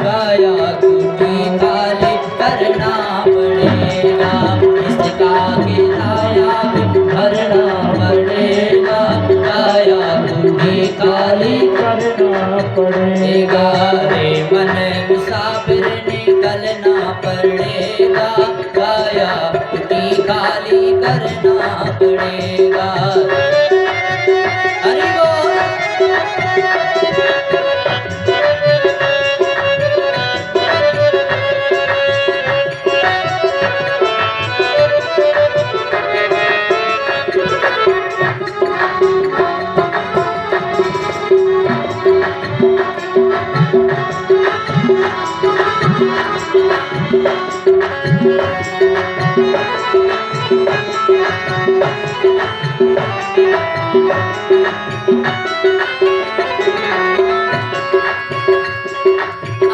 काया टूटी खाली करना पड़ेगा, इसका किराया भी भरना पड़ेगा, काया टूटी खाली करना पड़ेगा। रे मन मुसाफिर निकलना पड़ेगा, काया टूटी खाली करना पड़ेगा। हरि बोल।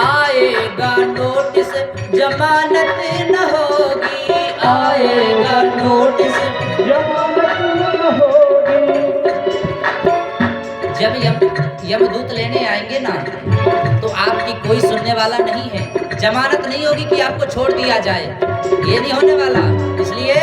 आएगा नोटिस जमानत न होगी, आएगा नोटिस जमानत न होगी। जब यमदूत लेने आएंगे ना तो आपकी कोई सुनने वाला नहीं है। जमानत नहीं होगी कि आपको छोड़ दिया जाए, ये नहीं होने वाला। इसलिए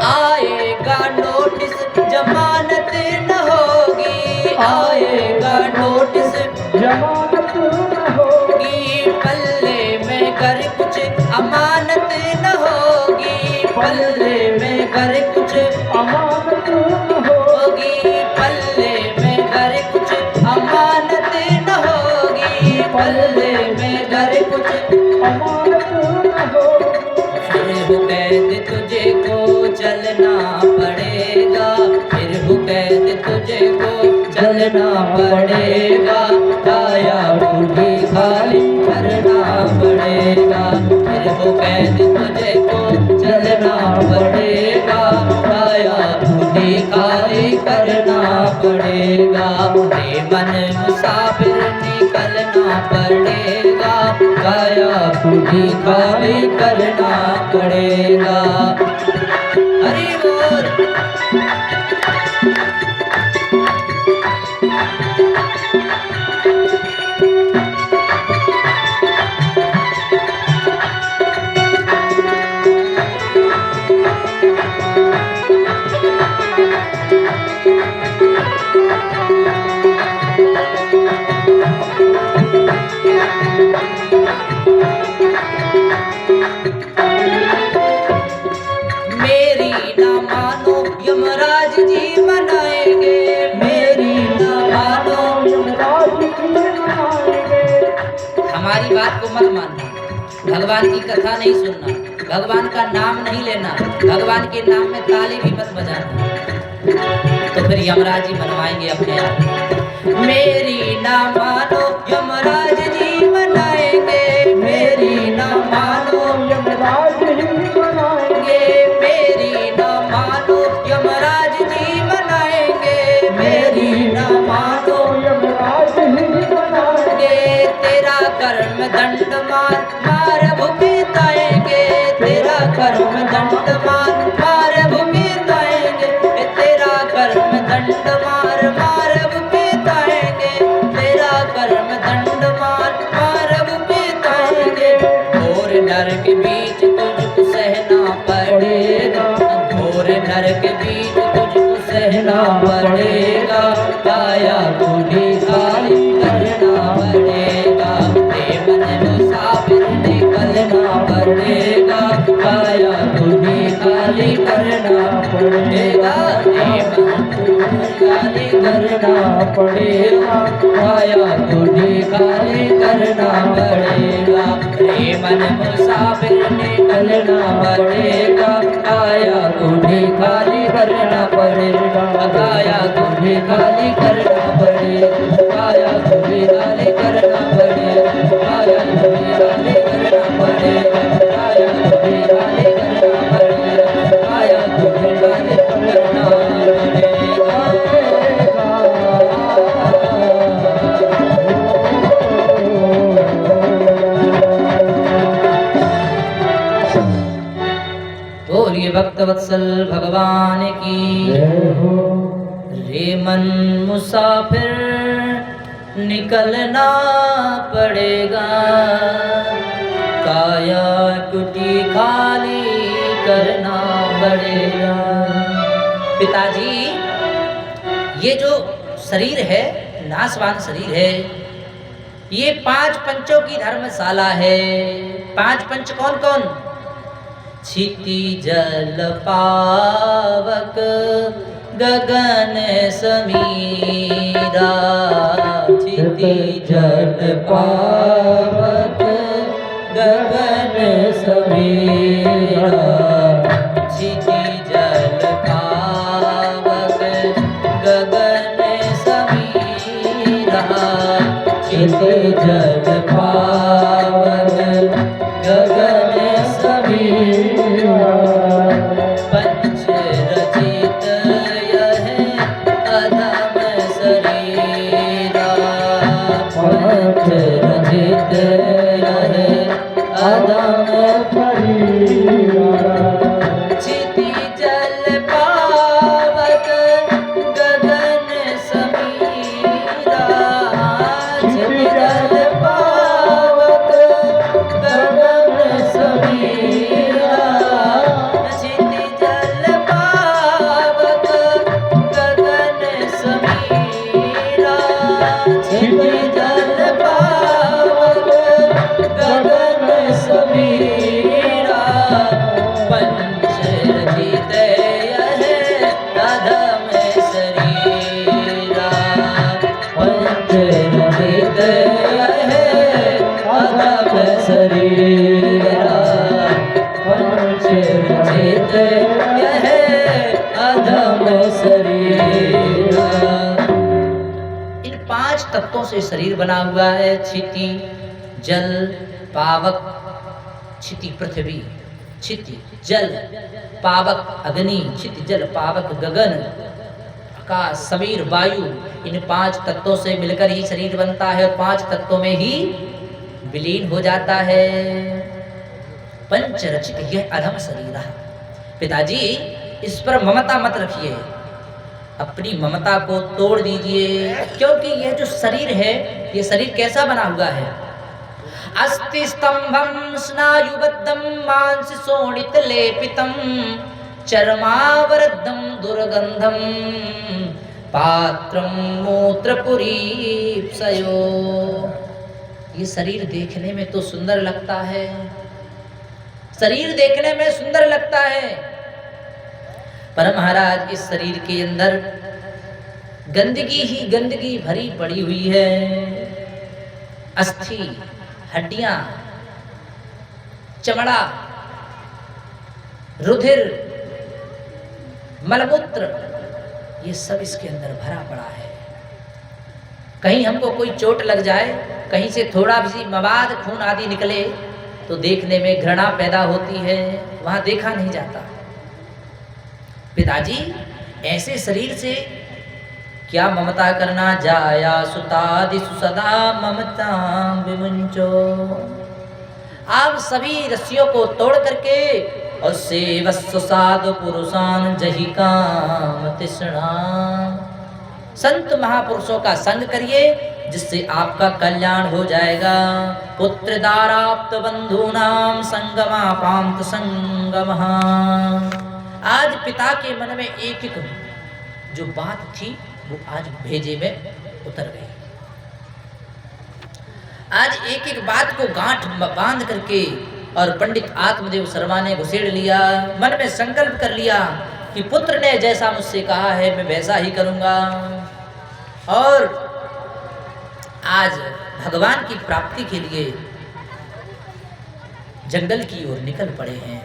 आएगा नोटिस जमानत न होगी, आएगा नोटिस जमानत न होगी। पल्ले में कर कुछ अमानत न होगी, पल्ले में कर कुछ अमानत न होगी, पल्ले में कर कुछ अमानत न होगी, पल्ले में कर कुछ अमानत न होगी। फिर हो कैद तुझे को चलना पड़ेगा, फिर हो कैद तुझे को चलना पड़ेगा, काया टूटी खाली करना पड़ेगा, फिर हो कैद तुझे को चलना पड़ेगा, काया टूटी खाली करना पड़ेगा। रे मन मुसाफिर निकलना पड़ेगा, काया टूटी खाली करना पड़ेगा। हरि बोल। मेरी ना मानो यमराज जी मनाएंगे, मेरी ना मानो यमराज जी मनाएंगे। हमारी बात को मत मानना, भगवान की कथा नहीं सुनना, भगवान का नाम नहीं लेना, भगवान के नाम में ताली भी मत बजाना, तो फिर यमराज जी मनवाएंगे अपने आप। मेरी ना मानो यमराज जी मनाएंगे, मेरी ना मानो यमराज जी मनाएंगे। मेरी ना मानो यमराज जी मनाएंगे, मेरी ना मानो यमराज जी मनाएंगे। तेरा कर्म दंड मार मार भुगताएंगे, तेरा कर्म दंड मार मार भुगताएंगे, तेरा कर्म दंड मार मार भुगताएंगे, तेरा कर्म दंड मार मार भुगताएंगे। घोर नरक के बीच तुझको सहना पड़ेगा, घोर नरक के बीच तुझको सहना पड़ेगा, काया टूटी खाली करना पड़ेगा, मन मुसाफिर निकलना पड़ेगा, काया टूटी खाली करना पड़ेगा, खाली करना पड़ेगा, काया टूटी खाली करना पड़ेगा। रे मन मुसाफिर निकलना पड़ेगा, काया टूटी खाली करना पड़ेगा, काया टूटी खाली करना पड़ेगा, काया टूटी खाली करना पड़ेगा, काया टूटी खाली करना पड़ेगा, काया टूटी खाली करना पड़ेगा, काया टूटी खाली करना पड़ेगा। बोलिए भक्त वत्सल भगवान की। रे मन मुसाफिर निकलना पड़ेगा, काया कुटी खाली करना पड़ेगा। पिताजी, ये जो शरीर है नाशवान शरीर है, ये 5 पंचों की धर्मशाला है। 5 पंच कौन कौन? क्षिति जल पावक गगन समीरा, क्षिति जल पावक गगन समीरा, क्षिति जल पावक गगन समीरा, क्षिति जल पावक गगन समीरा। पंच रचित यह अधम शरीरा, पंच रचित यह अधम शरीरा। क्षिति जल पावक गगन समीरा, क्षिति जल पावक गगन समीरा, क्षिति जल पावक गगन समीरा, क्षिति जल पावक गगन समीरा। पंच रचित यह अधम शरीरा, पंच रचित यह अधम शरीरा, पंच रचित यह अधम शरीरा। इन 5 तत्वों से शरीर बना हुआ है। क्षिति जल पावक, क्षिति पृथ्वी, क्षिति जल पावक अग्नि, क्षिति जल पावक गगन आकाश समीर वायु। इन 5 तत्वों से मिलकर ही शरीर बनता है और 5 तत्वों में ही विलीन हो जाता है। पंच रचित यह अधम शरीर। पिताजी, इस पर ममता मत रखिए, अपनी ममता को तोड़ दीजिए, क्योंकि यह जो शरीर है, ये शरीर कैसा बना हुआ है? अस्ति स्तंभम स्नायुबद्धम मांस शोणित लेपितम चर्मावरद्धम दुर्गंधम पात्रम मूत्रपुरीप्सयो। ये शरीर देखने में तो सुंदर लगता है, शरीर देखने में सुंदर लगता है, पर महाराज इस शरीर के अंदर गंदगी ही गंदगी भरी पड़ी हुई है। अस्थि, हड्डियां, चमड़ा, रुधिर, मलमूत्र, ये सब इसके अंदर भरा पड़ा है। कहीं हमको कोई चोट लग जाए, कहीं से थोड़ा भी मवाद खून आदि निकले तो देखने में घृणा पैदा होती है, वहां देखा नहीं जाता। पिताजी, ऐसे शरीर से क्या ममता करना? जाया सुतादिषु सदा ममता विमुंचो। आप सभी रस्सियों को तोड़ करके और सेवस्व साधु पुरुषान जहि काम तृष्णा। संत महापुरुषों का संग करिए, जिससे आपका कल्याण हो जाएगा। पुत्र दाराप्त बंधूनाम संगमा पांत संगमः। आज पिता के मन में एक एक जो बात थी वो आज भेजे में उतर गई। आज एक एक बात को गांठ बांध करके और पंडित आत्मदेव शर्मा ने घुसेड़ लिया, मन में संकल्प कर लिया कि पुत्र ने जैसा मुझसे कहा है मैं वैसा ही करूंगा। और आज भगवान की प्राप्ति के लिए जंगल की ओर निकल पड़े हैं।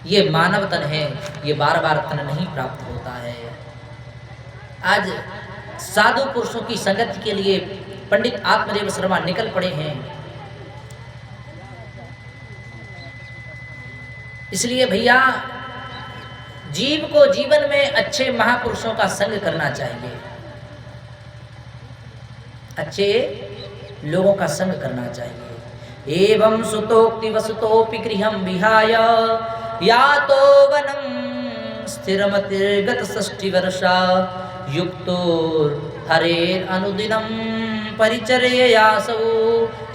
ये मानव तन है, ये बार बार तन नहीं प्राप्त होता है। आज साधु पुरुषों की संगति के लिए पंडित आत्मदेव शर्मा निकल पड़े हैं। इसलिए भैया, जीव को जीवन में अच्छे महापुरुषों का संग करना चाहिए, अच्छे लोगों का संग करना चाहिए। एवं सुतोक्ति वसुतोपि गृहं विहाय यातो वनं स्थिरमतिर्गत षष्टि वर्षा युक्तो हरेर अनुदिनं परिचर्ययासौ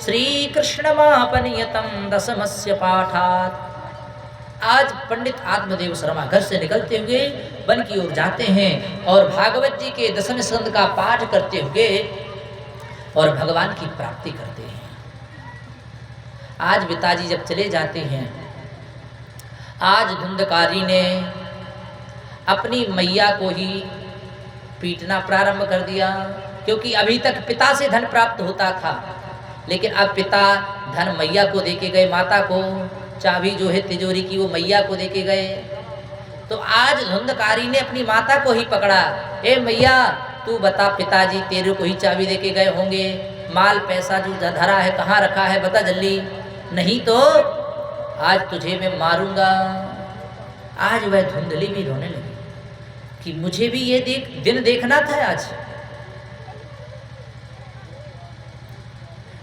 श्रीकृष्णमापनियतं दशमस्य पाठात्। आज पंडित आत्मदेव शर्मा घर से निकलते हुए वन की ओर जाते हैं और भागवत जी के 10वें स्कंद का पाठ करते हुए और भगवान की प्राप्ति करते हैं। आज पिताजी जब चले जाते हैं, आज धुंधकारी ने अपनी मैया को ही पीटना प्रारंभ कर दिया, क्योंकि अभी तक पिता से धन प्राप्त होता था, लेकिन अब पिता धन मैया को देके गए, माता को चाबी जो है तिजोरी की वो मैया को देके गए। तो आज धुंधकारी ने अपनी माता को ही पकड़ा, ए मैया तू बता, पिताजी तेरे को ही चाबी देके गए होंगे, माल पैसा जो धरा है कहाँ रखा है बता जल्दी, नहीं तो आज तुझे मैं मारूंगा। आज वह धुंधली भी रोने लगी कि मुझे भी ये दिन देखना था। आज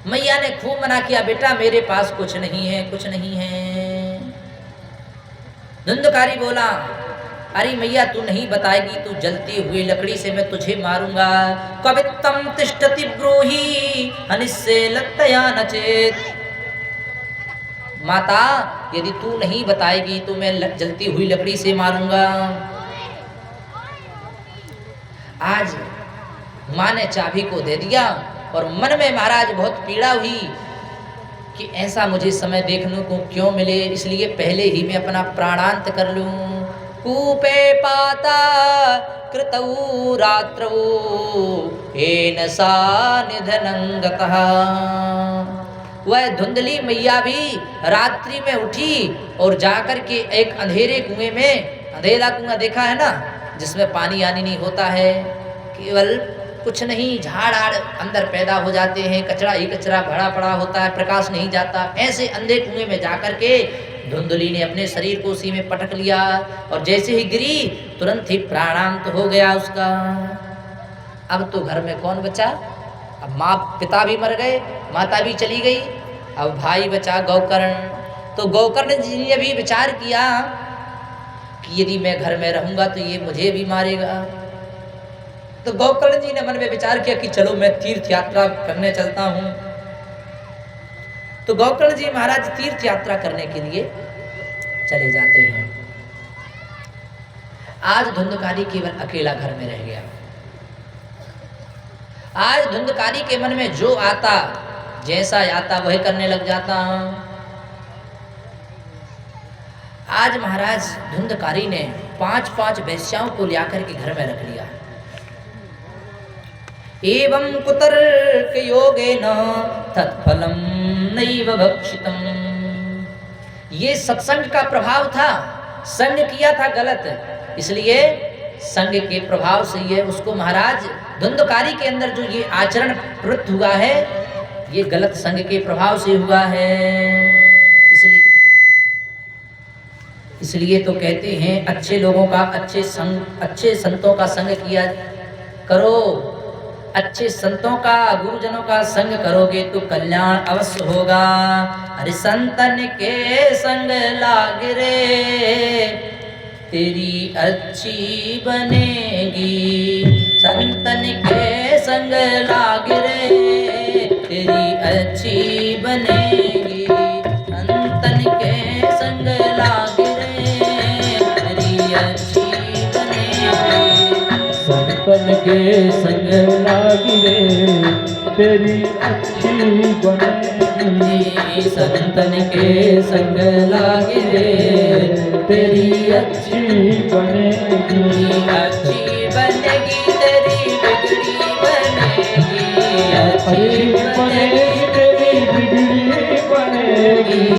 मैया ने खूब मना किया, बेटा मेरे पास कुछ नहीं है, कुछ नहीं है। धुंधकारी बोला, अरे मैया तू नहीं बताएगी, तू जलती हुई लकड़ी से मैं तुझे मारूंगा। कवित्तम तिष्ठति ब्रूहि हनिस्से लत्तया नचेत। माता यदि तू नहीं बताएगी तो मैं जलती हुई लकड़ी से मारूंगा। आज माँ ने चाबी को दे दिया और मन में महाराज बहुत पीड़ा हुई कि ऐसा मुझे समय देखने को क्यों मिले, इसलिए पहले ही मैं अपना प्राणांत कर लूं। कूपे पाता कृतौ रात्रौ येन सा निधनं गतः। वह धुंधली मैया भी रात्रि में उठी और जाकर के एक अंधेरे कुएं में, अंधेरा कुआं देखा है ना जिसमें पानी आनी नहीं होता है, केवल कुछ नहीं झाड़ आड़ अंदर पैदा हो जाते हैं, कचरा ही कचरा भरा पड़ा होता है, प्रकाश नहीं जाता, ऐसे अंधे कुएं में जाकर के धुंधली ने अपने शरीर को उसी में पटक लिया और जैसे ही गिरी तुरंत ही प्राणांत हो गया उसका। अब तो घर में कौन बचा? अब माँ पिता भी मर गए, माता भी चली गई, अब भाई बचा गौकर्ण। तो गौकर्ण जी ने भी विचार किया कि यदि मैं घर में रहूंगा तो ये मुझे भी मारेगा। तो गौकर्ण जी ने मन में विचार किया कि चलो मैं तीर्थ यात्रा करने चलता हूँ। तो गौकर्ण जी महाराज तीर्थ यात्रा करने के लिए चले जाते हैं। आज धुंधकारी केवल अकेला घर में रह गया। आज धुंधकारी के मन में जो आता, जैसा आता वही करने लग जाता। आज महाराज धुंधकारी ने 5-5 वेश्याओं को लाकर के घर में रख लिया। एवं कुतर्क योगेन तत्फलम नैव भक्षितम। ये सत्संग का प्रभाव था, संग किया था गलत, इसलिए संग के प्रभाव से ये उसको महाराज धुंधकारी के अंदर जो ये आचरण प्रवृत्त हुआ है, ये गलत संग के प्रभाव से हुआ है। इसलिए तो कहते हैं अच्छे लोगों का, अच्छे संतों का संग किया करो, अच्छे संतों का, गुरुजनों का संग करोगे तो कल्याण अवश्य होगा। अरे संतन के संग लाग रे तेरी अच्छी बनेगी, संतन के संग लाग रे तेरी अच्छी बनेगी, संतन के संग लाग रे तेरी अच्छी बनेगी, संतन के संग लागी रे तेरी अच्छी बनेगी, संतन के संग लाग रे तेरी अच्छी बनेगी, अच्छी बनेगी तेरी बिगड़ी बनेगी, अच्छी तेरी बिगड़ी बनेगी।